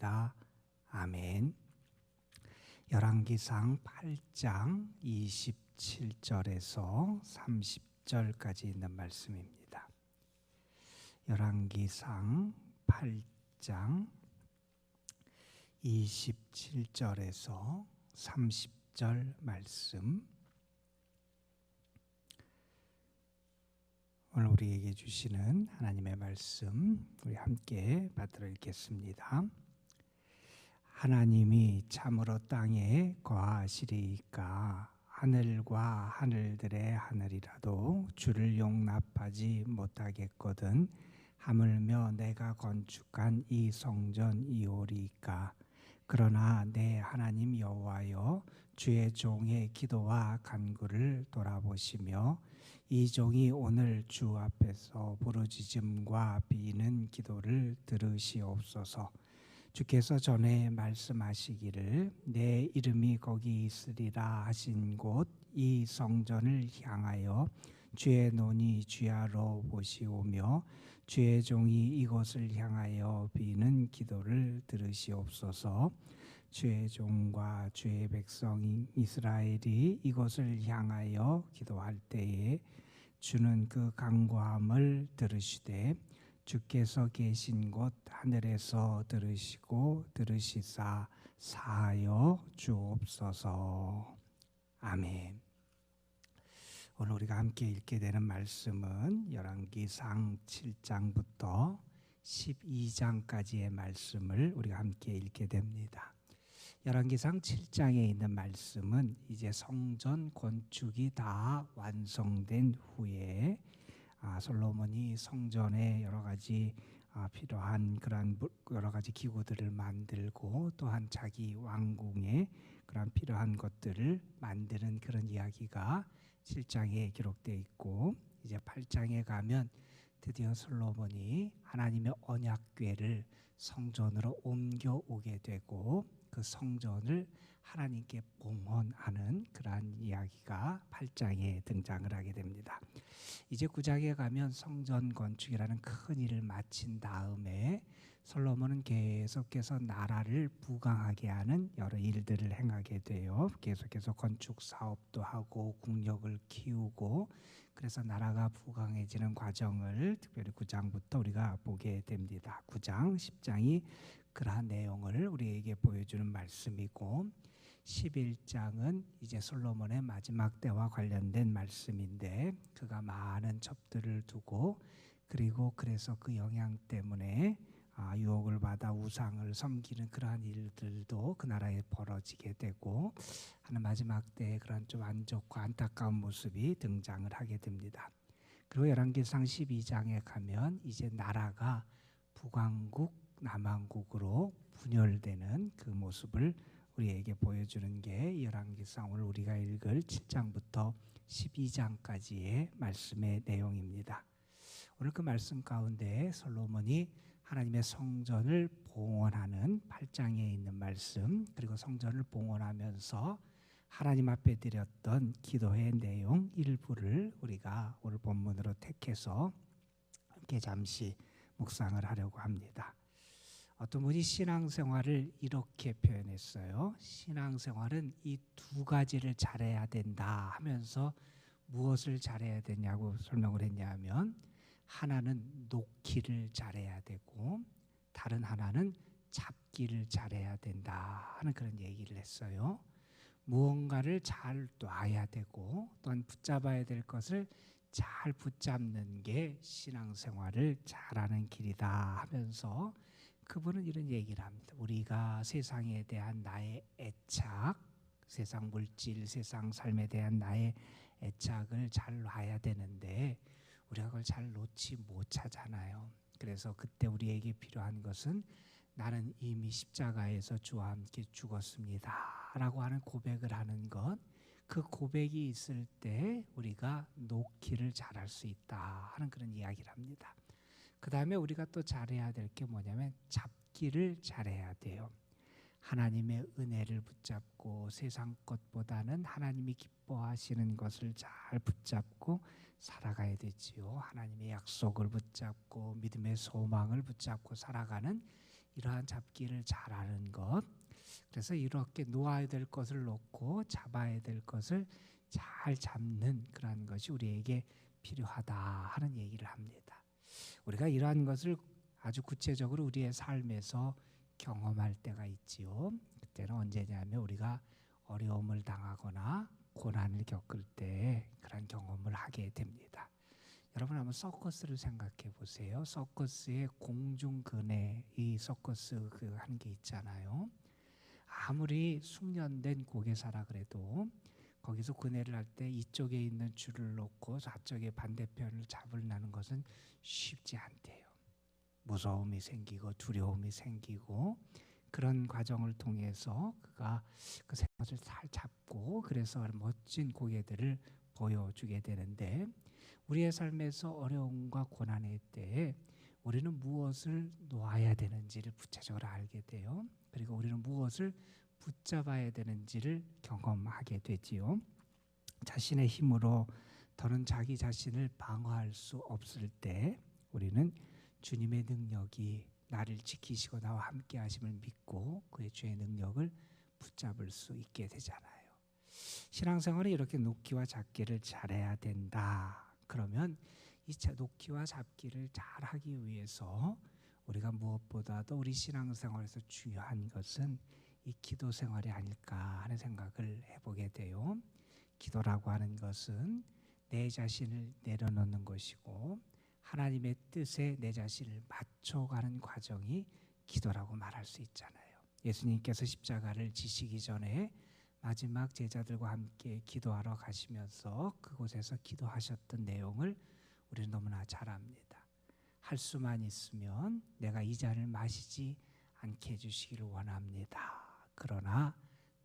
기도합니다. 아멘. 열왕기상 8장 27절에서 30절까지 있는 말씀입니다. 열왕기상 8장 27절에서 30절 말씀, 오늘 우리에게 주시는 하나님의 말씀 우리 함께 받들어 읽겠습니다. 하나님이 참으로 땅에 거하시리이까 하늘과 하늘들의 하늘이라도 주를 용납하지 못하겠거든 하물며 내가 건축한 이 성전이오리이까. 그러나 내 하나님 여호와여, 주의 종의 기도와 간구를 돌아보시며 이 종이 오늘 주 앞에서 부르짖음과 비는 기도를 들으시옵소서. 주께서 전에 말씀하시기를 내 이름이 거기 있으리라 하신 곳 이 성전을 향하여 주의 눈이 주야로 보시오며 주의 종이 이곳을 향하여 비는 기도를 들으시옵소서. 주의 종과 주의 백성 이스라엘이 이곳을 향하여 기도할 때에 주는 그 간구함을 들으시되 주께서 계신 곳 하늘에서 들으시고 들으시사 사하여 주옵소서. 아멘. 오늘 우리가 함께 읽게 되는 말씀은 열왕기상 7장부터 12장까지의 말씀을 우리가 함께 읽게 됩니다. 열왕기상 7장에 있는 말씀은 이제 성전 건축이 다 완성된 후에 솔로몬이 성전에 여러 가지 필요한 그런 여러 가지 기구들을 만들고 또한 자기 왕궁에 그런 필요한 것들을 만드는 그런 이야기가 7장에 기록되어 있고, 이제 8장에 가면 드디어 솔로몬이 하나님의 언약궤를 성전으로 옮겨오게 되고 그 성전을 하나님께 봉헌하는 그러한 이야기가 8장에 등장을 하게 됩니다. 이제 9장에 가면 성전 건축이라는 큰 일을 마친 다음에 솔로몬은 계속해서 나라를 부강하게 하는 여러 일들을 행하게 돼요. 계속해서 건축 사업도 하고 국력을 키우고, 그래서 나라가 부강해지는 과정을 특별히 9장부터 우리가 보게 됩니다. 9장, 10장이 그러한 내용을 우리에게 보여주는 말씀이고, 11장은 이제 솔로몬의 마지막 때와 관련된 말씀인데, 그가 많은 첩들을 두고 그리고 그래서 그 영향 때문에 유혹을 받아 우상을 섬기는 그러한 일들도 그 나라에 벌어지게 되고 하는 마지막 때에 그런 좀 안 좋고 안타까운 모습이 등장을 하게 됩니다. 그리고 열왕기상 12장에 가면 이제 나라가 북왕국, 남왕국으로 분열되는 그 모습을 우리에게 보여주는 게 열왕기상 오늘 우리가 읽을 7장부터 12장까지의 말씀의 내용입니다. 오늘 그 말씀 가운데 솔로몬이 하나님의 성전을 봉헌하는 8장에 있는 말씀, 그리고 성전을 봉헌하면서 하나님 앞에 드렸던 기도의 내용 일부를 우리가 오늘 본문으로 택해서 함께 잠시 묵상을 하려고 합니다. 어떤 분이 신앙생활을 이렇게 표현했어요. 신앙생활은 이 두 가지를 잘해야 된다 하면서 무엇을 잘해야 되냐고 설명을 했냐면, 하나는 놓기를 잘해야 되고 다른 하나는 잡기를 잘해야 된다 하는 그런 얘기를 했어요. 무언가를 잘 놔야 되고 또한 붙잡아야 될 것을 잘 붙잡는 게 신앙생활을 잘하는 길이다 하면서 그분은 이런 얘기를 합니다. 우리가 세상에 대한 나의 애착, 세상 물질, 세상 삶에 대한 나의 애착을 잘 놔야 되는데 우리가 그걸 잘 놓지 못하잖아요. 그래서 그때 우리에게 필요한 것은 나는 이미 십자가에서 주와 함께 죽었습니다 라고 하는 고백을 하는 것, 그 고백이 있을 때 우리가 놓기를 잘할 수 있다 하는 그런 이야기를 합니다. 그 다음에 우리가 또 잘해야 될 게 뭐냐면 잡기를 잘해야 돼요. 하나님의 은혜를 붙잡고 세상 것보다는 하나님이 기뻐하시는 것을 잘 붙잡고 살아가야 되지요. 하나님의 약속을 붙잡고 믿음의 소망을 붙잡고 살아가는 이러한 잡기를 잘하는 것. 그래서 이렇게 놓아야 될 것을 놓고 잡아야 될 것을 잘 잡는 그러한 것이 우리에게 필요하다 하는 얘기를 합니다. 우리가 이러한 것을 아주 구체적으로 우리의 삶에서 경험할 때가 있지요. 그때는 언제냐면 우리가 어려움을 당하거나 고난을 겪을 때 그런 경험을 하게 됩니다. 여러분 한번 서커스를 생각해 보세요. 서커스의 공중근에 이 서커스 그 한 게 있잖아요. 아무리 숙련된 고개사라 그래도 거기서 근해를 할 때 이쪽에 있는 줄을 놓고 저쪽에 반대편을 잡으려는 것은 쉽지 않대요. 무서움이 생기고 두려움이 생기고 그런 과정을 통해서 그가 그 것을 잘 잡고 그래서 멋진 고개들을 보여주게 되는데 우리의 삶에서 어려움과 고난의 때에 우리는 무엇을 놓아야 되는지를 구체적으로 알게 돼요. 그리고 우리는 무엇을 붙잡아야 되는지를 경험하게 되지요. 자신의 힘으로 더는 자기 자신을 방어할 수 없을 때 우리는 주님의 능력이 나를 지키시고 나와 함께 하심을 믿고 그의 주의 능력을 붙잡을 수 있게 되잖아요. 신앙생활은 이렇게 놓기와 잡기를 잘해야 된다. 그러면 이 놓기와 잡기를 잘하기 위해서 우리가 무엇보다도 우리 신앙생활에서 중요한 것은 이 기도 생활이 아닐까 하는 생각을 해보게 돼요. 기도라고 하는 것은 내 자신을 내려놓는 것이고 하나님의 뜻에 내 자신을 맞춰가는 과정이 기도라고 말할 수 있잖아요. 예수님께서 십자가를 지시기 전에 마지막 제자들과 함께 기도하러 가시면서 그곳에서 기도하셨던 내용을 우리는 너무나 잘 압니다. 할 수만 있으면 내가 이 잔을 마시지 않게 해주시기를 원합니다. 그러나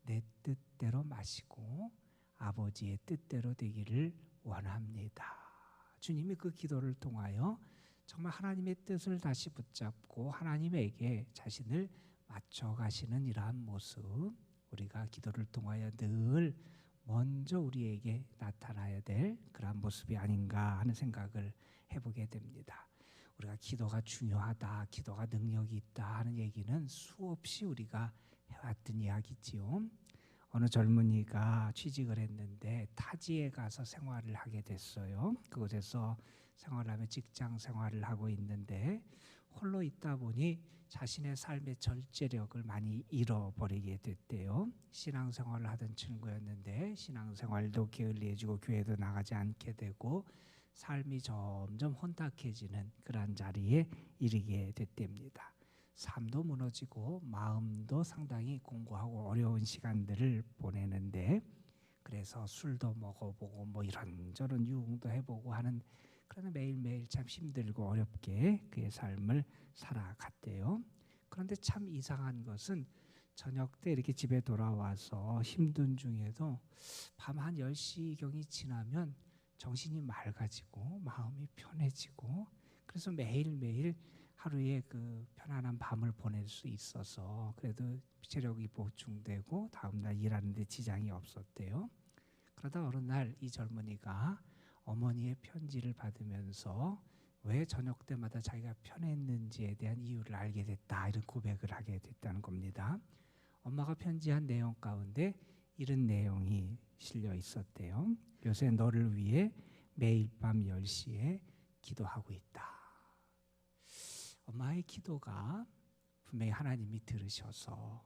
내 뜻대로 마시고 아버지의 뜻대로 되기를 원합니다. 주님이 그 기도를 통하여 정말 하나님의 뜻을 다시 붙잡고 하나님에게 자신을 맞춰가시는 이러한 모습, 우리가 기도를 통하여 늘 먼저 우리에게 나타나야 될 그러한 모습이 아닌가 하는 생각을 해보게 됩니다. 우리가 기도가 중요하다, 기도가 능력이 있다 하는 얘기는 수없이 우리가 해왔던 이야기지요. 어느 젊은이가 취직을 했는데 타지에 가서 생활을 하게 됐어요. 그곳에서 생활하며 직장 생활을 하고 있는데 홀로 있다 보니 자신의 삶의 절제력을 많이 잃어버리게 됐대요. 신앙생활을 하던 친구였는데 신앙생활도 게을리해지고 교회도 나가지 않게 되고 삶이 점점 혼탁해지는 그러한 자리에 이르게 됐답니다. 삶도 무너지고 마음도 상당히 공고하고 어려운 시간들을 보내는데 그래서 술도 먹어보고 뭐 이런저런 유흥도 해보고 하는 그러나 매일매일 참 힘들고 어렵게 그의 삶을 살아갔대요. 그런데 참 이상한 것은 저녁 때 이렇게 집에 돌아와서 힘든 중에도 밤 한 10시경이 지나면 정신이 맑아지고 마음이 편해지고 그래서 매일매일 하루에 그 편안한 밤을 보낼 수 있어서 그래도 체력이 보충되고 다음날 일하는데 지장이 없었대요. 그러다 어느 날 이 젊은이가 어머니의 편지를 받으면서 왜 저녁 때마다 자기가 편했는지에 대한 이유를 알게 됐다 이런 고백을 하게 됐다는 겁니다. 엄마가 편지한 내용 가운데 이런 내용이 실려 있었대요. 요새 너를 위해 매일 밤 10시에 기도하고 있다. 엄마의 기도가 분명히 하나님이 들으셔서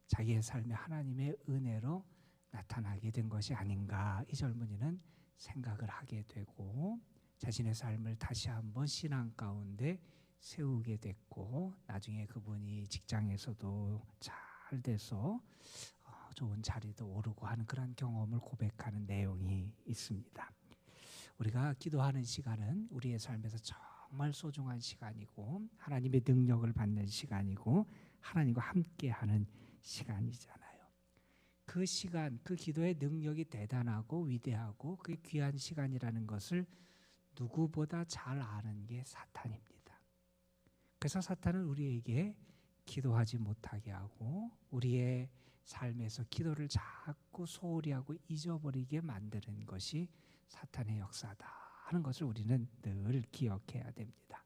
자기의 삶에 하나님의 은혜로 나타나게 된 것이 아닌가 이 젊은이는 생각을 하게 되고 자신의 삶을 다시 한번 신앙 가운데 세우게 됐고 나중에 그분이 직장에서도 잘 돼서 좋은 자리도 오르고 하는 그런 경험을 고백하는 내용이 있습니다. 우리가 기도하는 시간은 우리의 삶에서 정말 소중한 시간이고 하나님의 능력을 받는 시간이고 하나님과 함께하는 시간이잖아요. 그 시간, 그 기도의 능력이 대단하고 위대하고 그게 귀한 시간이라는 것을 누구보다 잘 아는 게 사탄입니다. 그래서 사탄은 우리에게 기도하지 못하게 하고 우리의 삶에서 기도를 자꾸 소홀히 하고 잊어버리게 만드는 것이 사탄의 역사다 하는 것을 우리는 늘 기억해야 됩니다.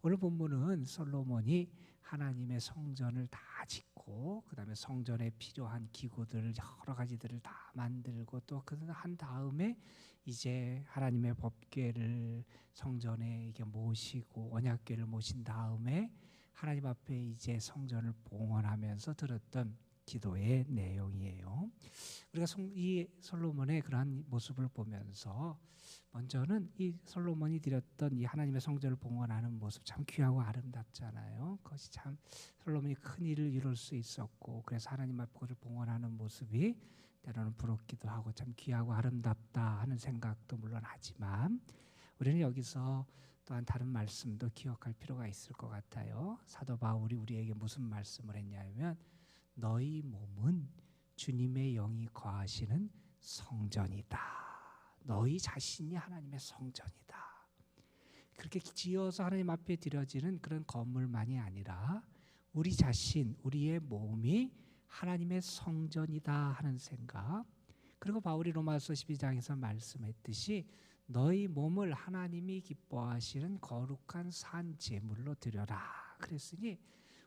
오늘 본문은 솔로몬이 하나님의 성전을 다 짓고 그 다음에 성전에 필요한 기구들 여러 가지들을 다 만들고 또 그걸 한 다음에 이제 하나님의 법궤를 성전에 이게 모시고 언약궤를 모신 다음에 하나님 앞에 이제 성전을 봉헌하면서 들었던 기도의 내용이에요. 우리가 이 솔로몬의 그러한 모습을 보면서 먼저는 이 솔로몬이 드렸던 이 하나님의 성전을 봉헌하는 모습 참 귀하고 아름답잖아요. 그것이 참 솔로몬이 큰 일을 이룰 수 있었고 그래서 하나님 앞에 봉헌하는 모습이 때로는 부럽기도 하고 참 귀하고 아름답다 하는 생각도 물론 하지만 우리는 여기서 또한 다른 말씀도 기억할 필요가 있을 것 같아요. 사도 바울이 우리에게 무슨 말씀을 했냐면 너희 몸은 주님의 영이 거하시는 성전이다. 너희 자신이 하나님의 성전이다. 그렇게 지어서 하나님 앞에 드려지는 그런 건물만이 아니라 우리 자신, 우리의 몸이 하나님의 성전이다 하는 생각. 그리고 바울이 로마서 12장에서 말씀했듯이 너희 몸을 하나님이 기뻐하시는 거룩한 산 제물로 드려라. 그랬으니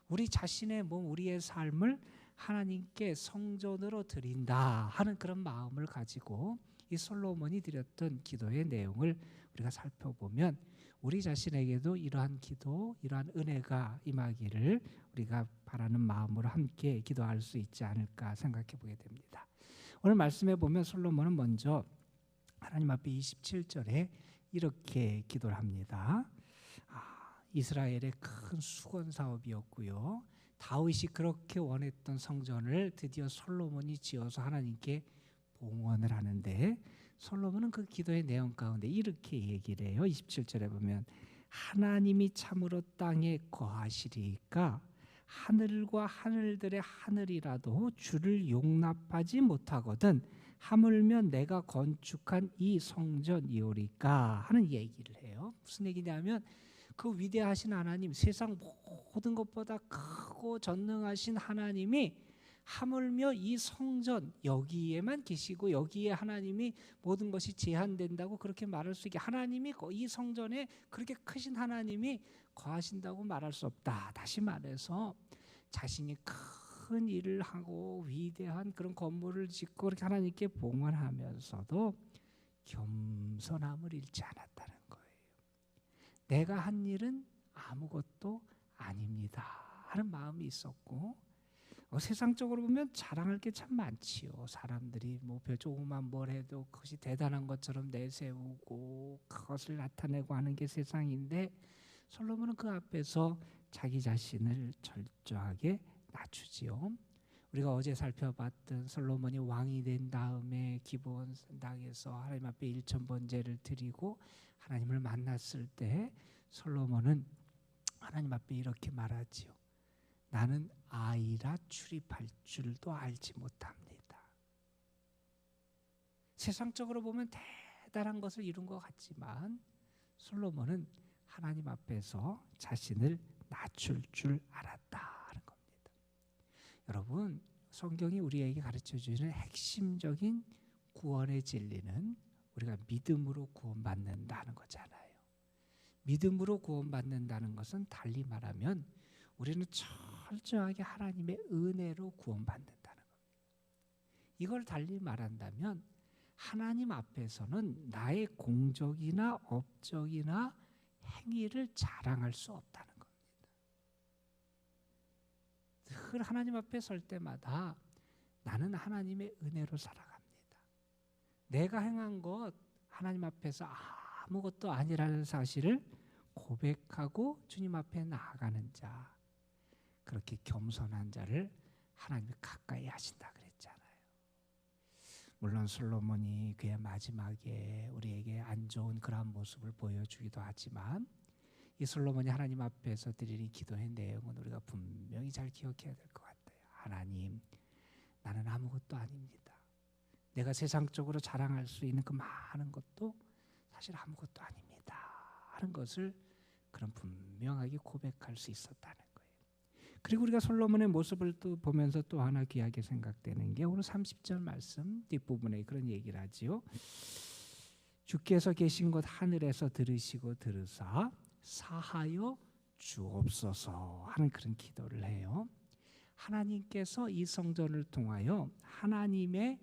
우리 자신의 몸, 우리의 삶을 하나님께 성전으로 드린다 하는 그런 마음을 가지고 이 솔로몬이 드렸던 기도의 내용을 우리가 살펴보면 우리 자신에게도 이러한 기도, 이러한 은혜가 임하기를 우리가 바라는 마음으로 함께 기도할 수 있지 않을까 생각해 보게 됩니다. 오늘 말씀에 보면 솔로몬은 먼저 하나님 앞에 27절에 이렇게 기도를 합니다. 이스라엘의 큰 수건 사업이었고요. 다윗이 그렇게 원했던 성전을 드디어 솔로몬이 지어서 하나님께 봉헌을 하는데 솔로몬은 그 기도의 내용 가운데 이렇게 얘기를 해요. 27절에 보면 하나님이 참으로 땅에 거하시리까 하늘과 하늘들의 하늘이라도 주를 용납하지 못하거든 하물며 내가 건축한 이 성전이오리까 하는 얘기를 해요. 무슨 얘기냐면 그 위대하신 하나님, 세상 모든 것보다 크고 전능하신 하나님이 하물며 이 성전 여기에만 계시고 여기에 하나님이 모든 것이 제한된다고 그렇게 말할 수 있게 하나님이 이 성전에 그렇게 크신 하나님이 거하신다고 말할 수 없다. 다시 말해서 자신이 큰 일을 하고 위대한 그런 건물을 짓고 그렇게 하나님께 봉헌하면서도 겸손함을 잃지 않았다는 거예요. 내가 한 일은 아무것도 아닙니다 하는 마음이 있었고 세상적으로 보면 자랑할 게 참 많지요. 사람들이 뭐 조그만 뭘 해도 그것이 대단한 것처럼 내세우고 그것을 나타내고 하는 게 세상인데 솔로몬은 그 앞에서 자기 자신을 철저하게 낮추지요. 우리가 어제 살펴봤던 솔로몬이 왕이 된 다음에 기브온 당에서 하나님 앞에 일천번제를 드리고 하나님을 만났을 때 솔로몬은 하나님 앞에 이렇게 말하지요. 나는 아이라 출입할 줄도 알지 못합니다. 세상적으로 보면 대단한 것을 이룬 것 같지만 솔로몬은 하나님 앞에서 자신을 낮출 줄 알았다 하는 겁니다. 여러분, 성경이 우리에게 가르쳐주는 핵심적인 구원의 진리는 우리가 믿음으로 구원받는다는 거잖아요. 믿음으로 구원받는다는 것은 달리 말하면 우리는 철저하게 하나님의 은혜로 구원받는다는 겁니다. 이걸 달리 말한다면 하나님 앞에서는 나의 공적이나 업적이나 행위를 자랑할 수 없다는 겁니다. 늘 하나님 앞에 설 때마다 나는 하나님의 은혜로 살아갑니다. 내가 행한 것 하나님 앞에서 아무것도 아니라는 사실을 고백하고 주님 앞에 나아가는 자, 그렇게 겸손한 자를 하나님이 가까이 하신다 그랬잖아요. 물론 솔로몬이 그의 마지막에 우리에게 안 좋은 그러한 모습을 보여주기도 하지만 이 솔로몬이 하나님 앞에서 드리는 기도의 내용은 우리가 분명히 잘 기억해야 될 것 같아요. 하나님, 나는 아무것도 아닙니다. 내가 세상적으로 자랑할 수 있는 그 많은 것도 사실 아무것도 아닙니다 하는 것을 그런 분명하게 고백할 수 있었다는 거예요. 그리고 우리가 솔로몬의 모습을 또 보면서 또 하나 귀하게 생각되는 게 오늘 30절 말씀 뒷부분에 그런 얘기를 하지요. 주께서 계신 곳 하늘에서 들으시고 들으사 사하여 주옵소서 하는 그런 기도를 해요. 하나님께서 이 성전을 통하여 하나님의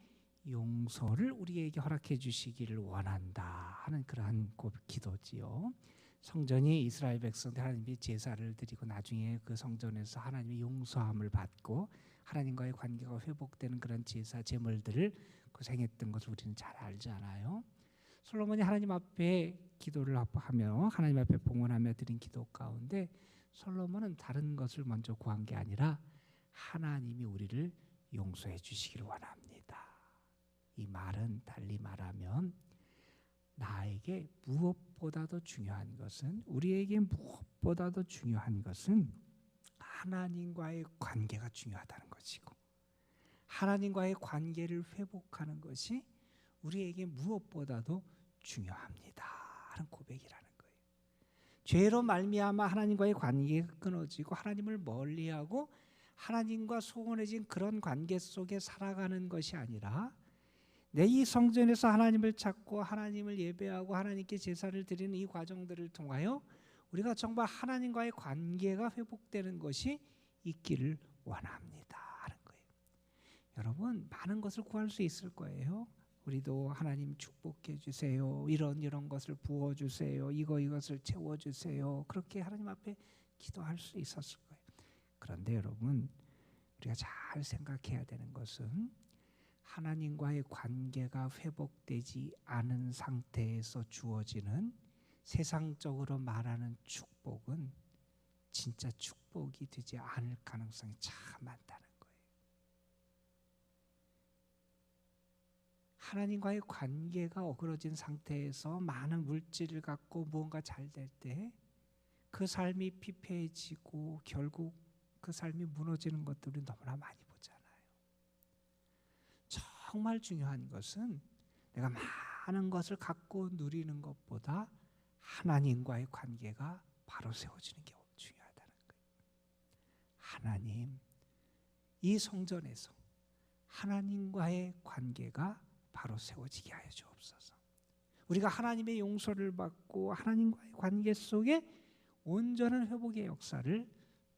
용서를 우리에게 허락해 주시기를 원한다 하는 그러한 기도지요. 성전이 이스라엘 백성들 하나님의 제사를 드리고 나중에 그 성전에서 하나님의 용서함을 받고 하나님과의 관계가 회복되는 그런 제사 제물들을 고생했던 것을 우리는 잘 알잖아요. 솔로몬이 하나님 앞에 기도를 하며 하나님 앞에 봉헌하며 드린 기도 가운데 솔로몬은 다른 것을 먼저 구한 게 아니라 하나님이 우리를 용서해 주시기를 원합니다. 이 말은 달리 말하면 나에게 무엇보다도 중요한 것은 우리에게 무엇보다도 중요한 것은 하나님과의 관계가 중요하다는 것이고 하나님과의 관계를 회복하는 것이 우리에게 무엇보다도 중요합니다 하는 고백이라는 거예요. 죄로 말미암아 하나님과의 관계가 끊어지고 하나님을 멀리하고 하나님과 소원해진 그런 관계 속에 살아가는 것이 아니라 내 이 성전에서 하나님을 찾고 하나님을 예배하고 하나님께 제사를 드리는 이 과정들을 통하여 우리가 정말 하나님과의 관계가 회복되는 것이 있기를 원합니다 하는 거예요. 여러분 많은 것을 구할 수 있을 거예요. 우리도 하나님 축복해 주세요. 이런 것을 부어 주세요. 이것을 채워 주세요. 그렇게 하나님 앞에 기도할 수 있었을 거예요. 그런데 여러분 우리가 잘 생각해야 되는 것은 하나님과의 관계가 회복되지 않은 상태에서 주어지는 세상적으로 말하는 축복은 진짜 축복이 되지 않을 가능성이 참 많다는 거예요. 하나님과의 관계가 어그러진 상태에서 많은 물질을 갖고 무언가 잘 될 때 그 삶이 피폐해지고 결국 그 삶이 무너지는 것들을 너무나 많이 보잖아요. 정말 중요한 것은 내가 많은 것을 갖고 누리는 것보다 하나님과의 관계가 바로 세워지는 게 중요하다는 거예요. 하나님, 이 성전에서 하나님과의 관계가 바로 세워지게 하여 주옵소서. 우리가 하나님의 용서를 받고 하나님과의 관계 속에 온전한 회복의 역사를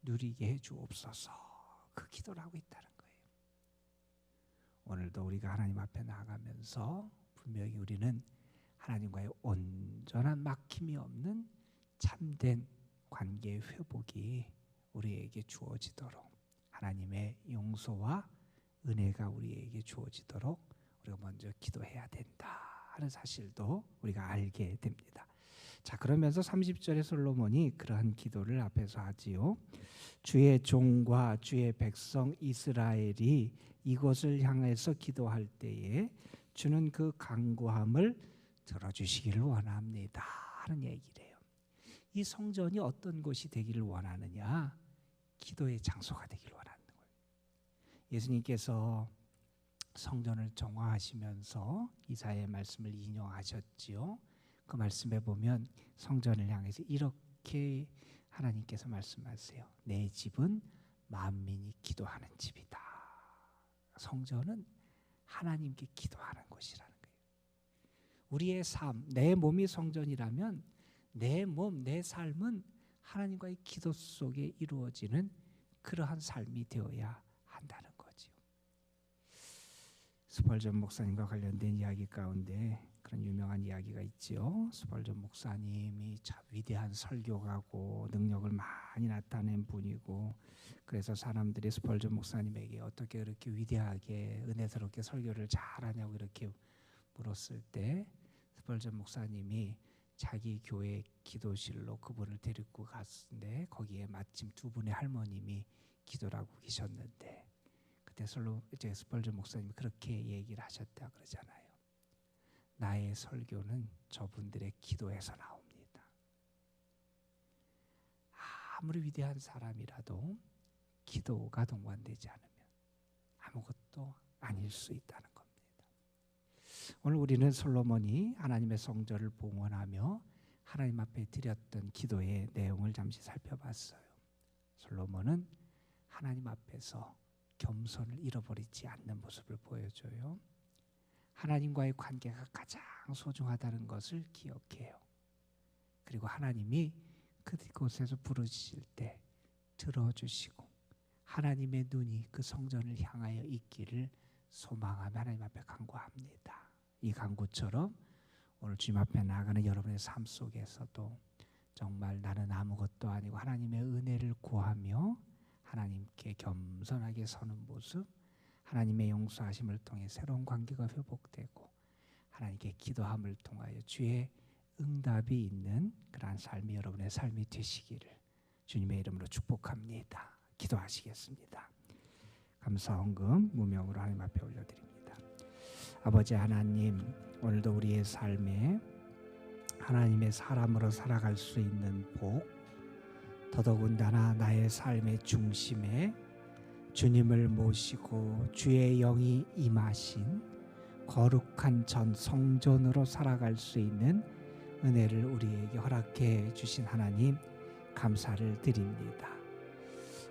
누리게 해 주옵소서. 그 기도를 하고 있다는 거예요. 오늘도 우리가 하나님 앞에 나아가면서 분명히 우리는 하나님과의 온전한 막힘이 없는 참된 관계의 회복이 우리에게 주어지도록 하나님의 용서와 은혜가 우리에게 주어지도록 우리가 먼저 기도해야 된다 하는 사실도 우리가 알게 됩니다. 자, 그러면서 30절에 솔로몬이 그러한 기도를 앞에서 하지요. 주의 종과 주의 백성 이스라엘이 이곳을 향해서 기도할 때에 주는 그 간구함을 들어주시기를 원합니다 하는 얘기래요. 이 성전이 어떤 곳이 되기를 원하느냐? 기도의 장소가 되기를 원하는 거예요. 예수님께서 성전을 정화하시면서 이사야의 말씀을 인용하셨지요. 그 말씀에 보면 성전을 향해서 이렇게 하나님께서 말씀하세요. 내 집은 만민이 기도하는 집이다. 성전은 하나님께 기도하는 곳이라는 거예요. 우리의 삶, 내 몸이 성전이라면 내 몸, 내 삶은 하나님과의 기도 속에 이루어지는 그러한 삶이 되어야 한다는 거죠. 스펄전 목사님과 관련된 이야기 가운데 그런 유명한 이야기가 있지요. 스펄전 목사님이 참 위대한 설교가고 능력을 많이 나타낸 분이고 그래서 사람들이 스펄전 목사님에게 어떻게 그렇게 위대하게 은혜스럽게 설교를 잘하냐고 이렇게 물었을 때 스펄전 목사님이 자기 교회 기도실로 그분을 데리고 갔는데 거기에 마침 두 분의 할머님이 기도를 하고 계셨는데 그때 스펄전 목사님이 그렇게 얘기를 하셨다 그러잖아요. 나의 설교는 저분들의 기도에서 나옵니다. 아무리 위대한 사람이라도 기도가 동반되지 않으면 아무것도 아닐 수 있다는 겁니다. 오늘 우리는 솔로몬이 하나님의 성전을 봉헌하며 하나님 앞에 드렸던 기도의 내용을 잠시 살펴봤어요. 솔로몬은 하나님 앞에서 겸손을 잃어버리지 않는 모습을 보여줘요. 하나님과의 관계가 가장 소중하다는 것을 기억해요. 그리고 하나님이 그곳에서 부르실 때 들어주시고 하나님의 눈이 그 성전을 향하여 있기를 소망하며 하나님 앞에 간구합니다. 이 간구처럼 오늘 주님 앞에 나아가는 여러분의 삶 속에서도 정말 나는 아무것도 아니고 하나님의 은혜를 구하며 하나님께 겸손하게 서는 모습, 하나님의 용서하심을 통해 새로운 관계가 회복되고 하나님께 기도함을 통하여 주의 응답이 있는 그러한 삶이 여러분의 삶이 되시기를 주님의 이름으로 축복합니다. 기도하시겠습니다. 감사 헌금 무명으로 하나님 앞에 올려드립니다. 아버지 하나님, 오늘도 우리의 삶에 하나님의 사람으로 살아갈 수 있는 복, 더더군다나 나의 삶의 중심에 주님을 모시고 주의 영이 임하신 거룩한 전 성전으로 살아갈 수 있는 은혜를 우리에게 허락해 주신 하나님 감사를 드립니다.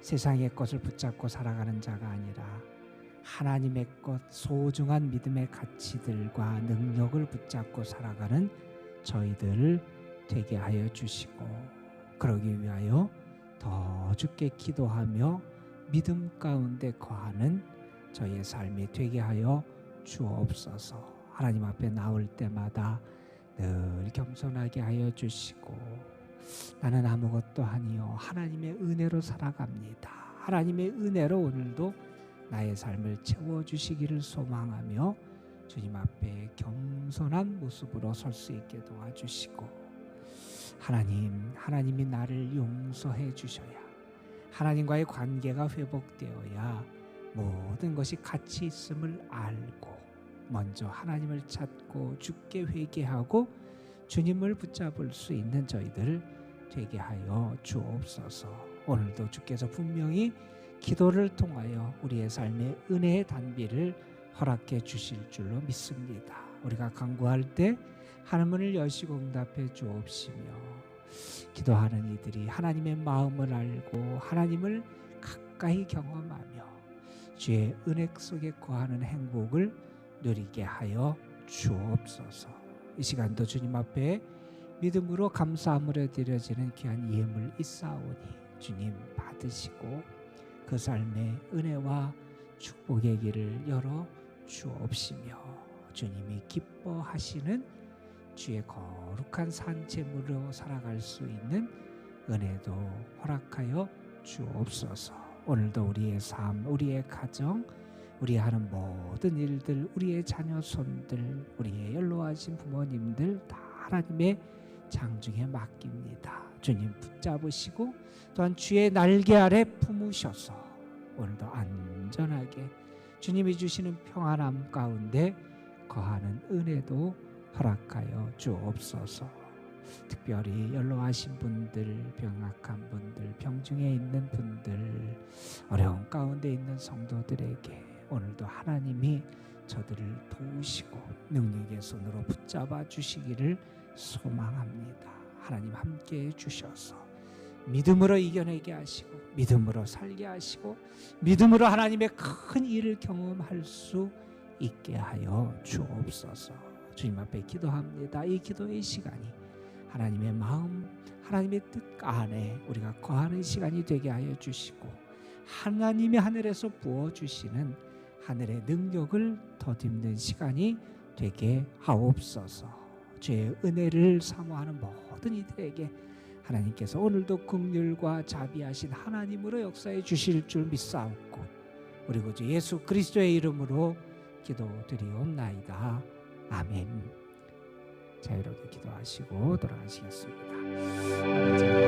세상의 것을 붙잡고 살아가는 자가 아니라 하나님의 것, 소중한 믿음의 가치들과 능력을 붙잡고 살아가는 저희들을 되게 하여 주시고, 그러기 위하여 더 주께 기도하며 믿음 가운데 거하는 저희의 삶이 되게 하여 주옵소서. 하나님 앞에 나올 때마다 늘 겸손하게 하여 주시고, 나는 아무것도 아니요 하나님의 은혜로 살아갑니다. 하나님의 은혜로 오늘도 나의 삶을 채워주시기를 소망하며 주님 앞에 겸손한 모습으로 설 수 있게 도와주시고, 하나님이 나를 용서해 주셔야 하나님과의 관계가 회복되어야 모든 것이 가치 있음을 알고 먼저 하나님을 찾고 주께 회개하고 주님을 붙잡을 수 있는 저희들 되게 하여 주옵소서. 오늘도 주께서 분명히 기도를 통하여 우리의 삶의 은혜의 단비를 허락해 주실 줄로 믿습니다. 우리가 간구할 때 하늘문을 여시고 응답해 주옵시며, 기도하는 이들이 하나님의 마음을 알고 하나님을 가까이 경험하며 주의 은혜 속에 거하는 행복을 누리게 하여 주옵소서. 이 시간도 주님 앞에 믿음으로 감사함으로 드려지는 귀한 예물 있사오니 주님 받으시고 그 삶의 은혜와 축복의 길을 열어 주옵시며, 주님이 기뻐하시는 주의 거룩한 산재물로 살아갈 수 있는 은혜도 허락하여 주옵소서. 오늘도 우리의 삶, 우리의 가정, 우리 하는 모든 일들, 우리의 자녀 손들, 우리의 연로하신 부모님들 다 하나님의 장중에 맡깁니다. 주님 붙잡으시고 또한 주의 날개 아래 품으셔서 오늘도 안전하게 주님이 주시는 평안함 가운데 거하는 은혜도 허락하여 주옵소서. 특별히 연로하신 분들, 병약한 분들, 병중에 있는 분들, 어려운 가운데 있는 성도들에게 오늘도 하나님이 저들을 도우시고 능력의 손으로 붙잡아 주시기를 소망합니다. 하나님 함께해 주셔서 믿음으로 이겨내게 하시고 믿음으로 살게 하시고 믿음으로 하나님의 큰 일을 경험할 수 있게 하여 주옵소서. 주님 앞에 기도합니다. 이 기도의 시간이 하나님의 마음, 하나님의 뜻 안에 우리가 거하는 시간이 되게 하여 주시고, 하나님이 하늘에서 부어주시는 하늘의 능력을 더듬는 시간이 되게 하옵소서. 주의 은혜를 사모하는 모든 이들에게 하나님께서 오늘도 긍휼과 자비하신 하나님으로 역사해 주실 줄 믿사옵고, 우리 구주 예수 그리스도의 이름으로 기도드리옵나이다. 아멘. 자유롭게 기도하시고 돌아가시겠습니다.